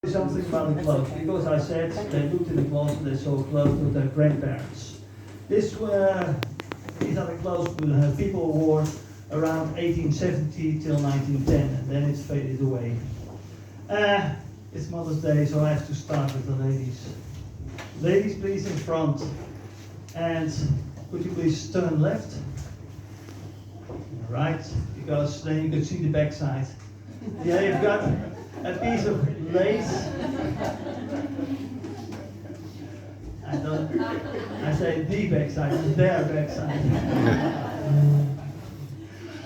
Something about the clothes, because I said they looked in the closet, they saw clothes with their grandparents. These are the clothes people wore around 1870 till 1910, and then it's faded away. It's Mother's Day, so I have to start with the ladies. Ladies, please, in front. And could you please turn left? Right, because then you can see the back side. Yeah, you've got a piece of lace. I say the backside, their backside.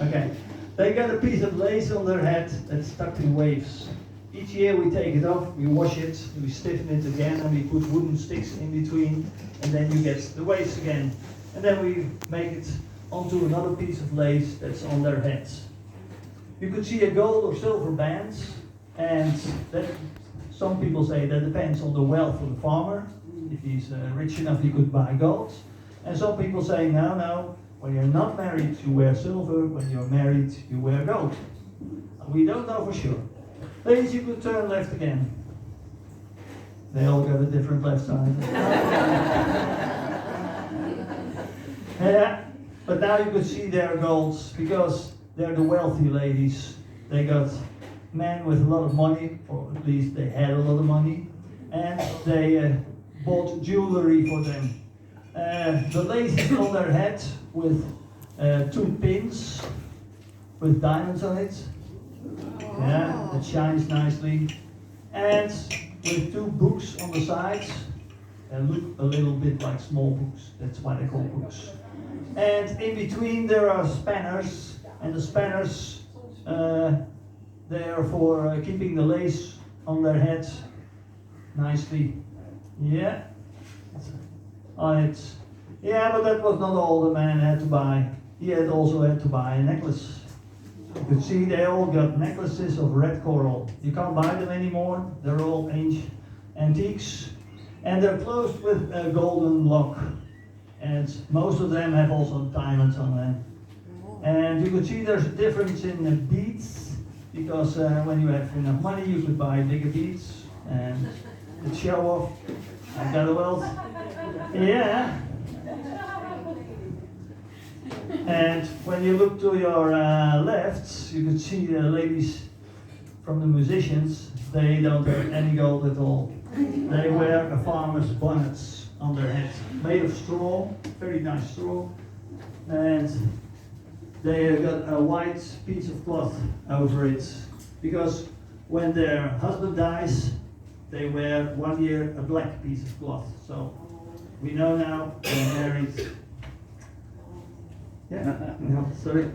Okay, they got a piece of lace on their head that's tucked in waves. Each year we take it off, we wash it, we stiffen it again, and we put wooden sticks in between, and then you get the waves again. And then we make it onto another piece of lace that's on their heads. You could see a gold or silver band, and that, some people say that depends on the wealth of the farmer. If he's rich enough, he could buy gold. And some people say, no, when you're not married, you wear silver. When you're married, you wear gold. We don't know for sure. Ladies, you could turn left again. They all got a different left side. Yeah, but now you could see their golds, because they're the wealthy ladies. They got men with a lot of money, or at least they had a lot of money, and they bought jewelry for them. The lace is on their head with 2 pins with diamonds on it. Yeah, that shines nicely. And with 2 books on the sides, and look a little bit like small books. That's why they call books. And in between there are spanners, and the spanners they are for keeping the lace on their heads nicely. Yeah, on it. Yeah, but that was not all the man had to buy. He had also had to buy a necklace. You could see they all got necklaces of red coral. You can't buy them anymore. They're all antiques, and they're closed with a golden lock. And most of them have also diamonds on them. And you could see there's a difference in the beads, because when you have enough money, you could buy bigger beads and it show off. I got a wealth. Yeah. And when you look to your left, you could see the ladies from the musicians. They don't have any gold at all. They wear a farmer's bonnets on their head, made of straw, very nice straw, and they have got a white piece of cloth over it, because when their husband dies, they wear 1 year a black piece of cloth. So we know now they're married. Yeah, no, sorry.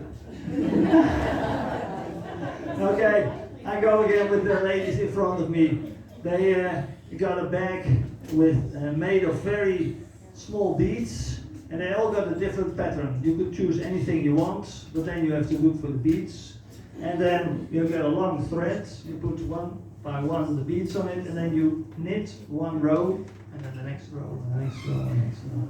Okay, I go again with the ladies in front of me. They got a bag with made of very small beads, and they all got a different pattern. You could choose anything you want, but then you have to look for the beads. And then you get a long thread, you put one by one the beads on it, and then you knit 1 row, and then the next row, and the next row, and the next row.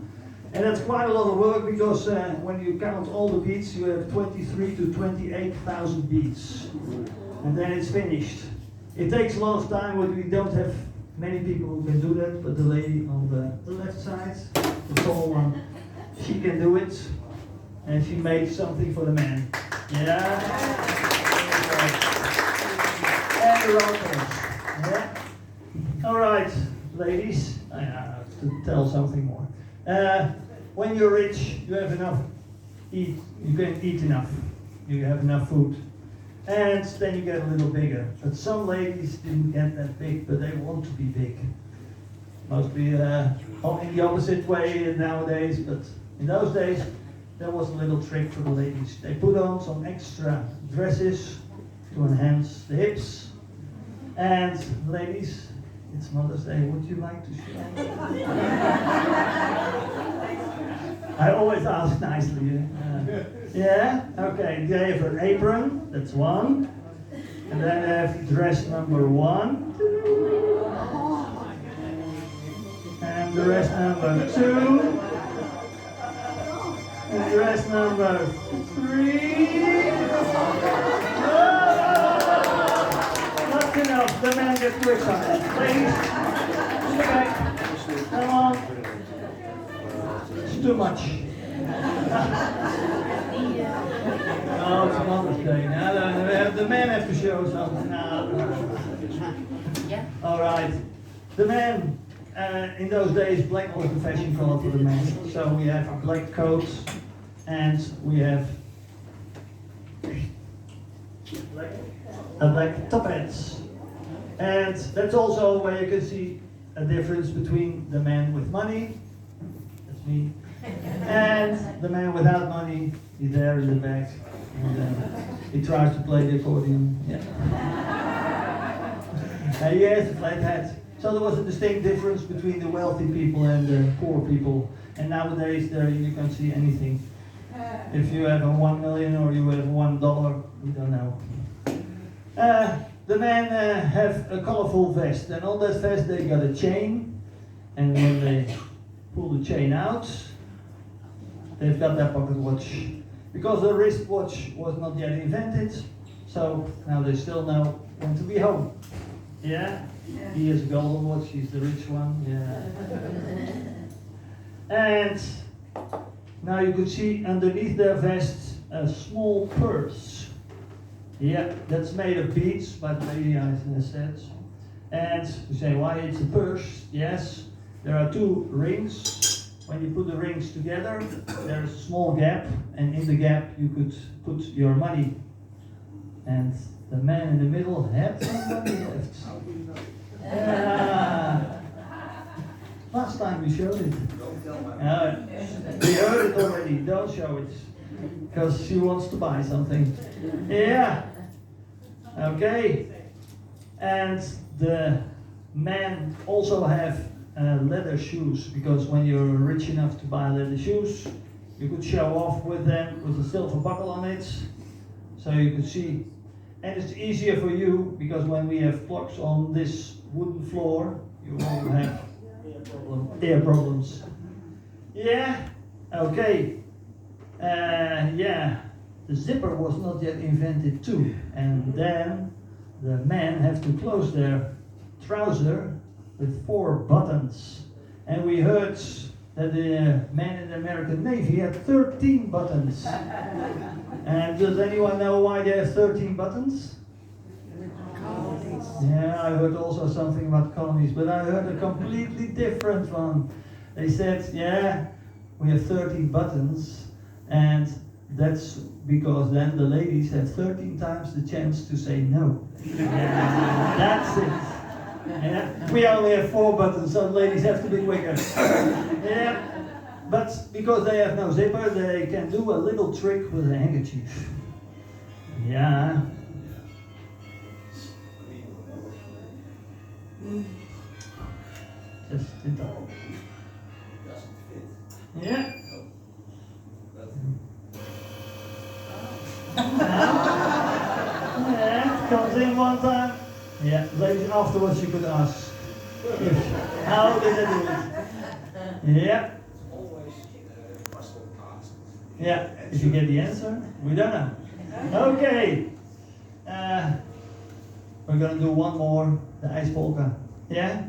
And that's quite a lot of work, because when you count all the beads, you have 23 to 28,000 beads. And then it's finished. It takes a lot of time, but we don't have many people who can do that, but the lady on the left side, the tall one, she can do it, and she made something for the man. Yeah? And the rockers. Yeah? Alright, ladies, I have to tell something more. When you're rich, you have enough you can eat enough, you have enough food. And then you get a little bigger. But some ladies didn't get that big, but they want to be big. Mostly in the opposite way nowadays, but in those days, there was a little trick for the ladies. They put on some extra dresses to enhance the hips. And ladies, it's Mother's Day, would you like to show? I always ask nicely. Yeah? Okay, they have an apron, that's 1. And then they have dress number 1. And dress number 2. And dress number 3. Oh, not enough. Well, the man gets too excited. Ladies, sit back. Come on. It's too much. Oh, it's Mother's Day. Now the men have to show something. No. Yeah. All right. The men, in those days, black was the fashion color for the men. So we have black coats and we have black top hats. And that's also where you can see a difference between the man with money, that's me, and the man without money. He's there in the back and he tries to play the accordion. Yeah. He has a flat hat. So there was a distinct difference between the wealthy people and the poor people. And nowadays there you can't see anything. If you have a 1 million or you have $1, we don't know. The men have a colorful vest, and on that vest they got a chain, and when they pull the chain out, they've got their pocket watch. Because the wristwatch was not yet invented, so now they still know when to be home. Yeah? He has a golden watch, he's the rich one. Yeah. And now you could see underneath their vests a small purse. Yeah, that's made of beads, but maybe I said. And you say, why it's a purse? Yes, there are two rings. When you put the rings together, there's a small gap, and in the gap you could put your money. And the man in the middle had some money left. Last time we showed it. We heard it already, don't show it. Because she wants to buy something. Yeah. Okay. And the men also have leather shoes, because when you're rich enough to buy leather shoes, you could show off with them with a silver buckle on it. So you could see. And it's easier for you, because when we have clocks on this wooden floor, you won't have ear problems. Yeah? Okay. Yeah, the zipper was not yet invented too, and then the men have to close their trouser with 4 buttons. And we heard that the men in the American Navy had 13 buttons. And does anyone know why they have 13 buttons? Yeah, I heard also something about colonies, but I heard a completely different one. They said, yeah, we have 13 buttons. And that's because then the ladies have 13 times the chance to say no. Yeah, that's it. Yeah. We only have 4 buttons, so the ladies have to be quicker. Yeah. But because they have no zipper, they can do a little trick with a handkerchief. Yeah. Just it all. Yeah. Yeah, comes in one time. Yeah, ladies, afterwards you could ask, how did I do it? Yeah. Yeah, if you get the answer, we don't know. Okay. We're going to do one more, the ice polka. Yeah?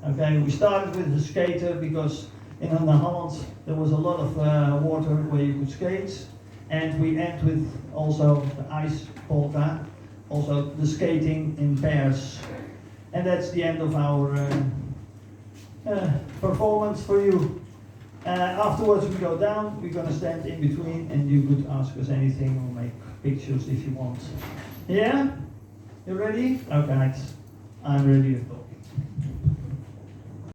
Okay, we started with the skater because in the Holland there was a lot of water where you could skate. And we end with also the ice polka, also the skating in pairs. And that's the end of our performance for you. Afterwards we go down, we're going to stand in between and you could ask us anything or make pictures if you want. Yeah? You ready? Okay, I'm ready to talk.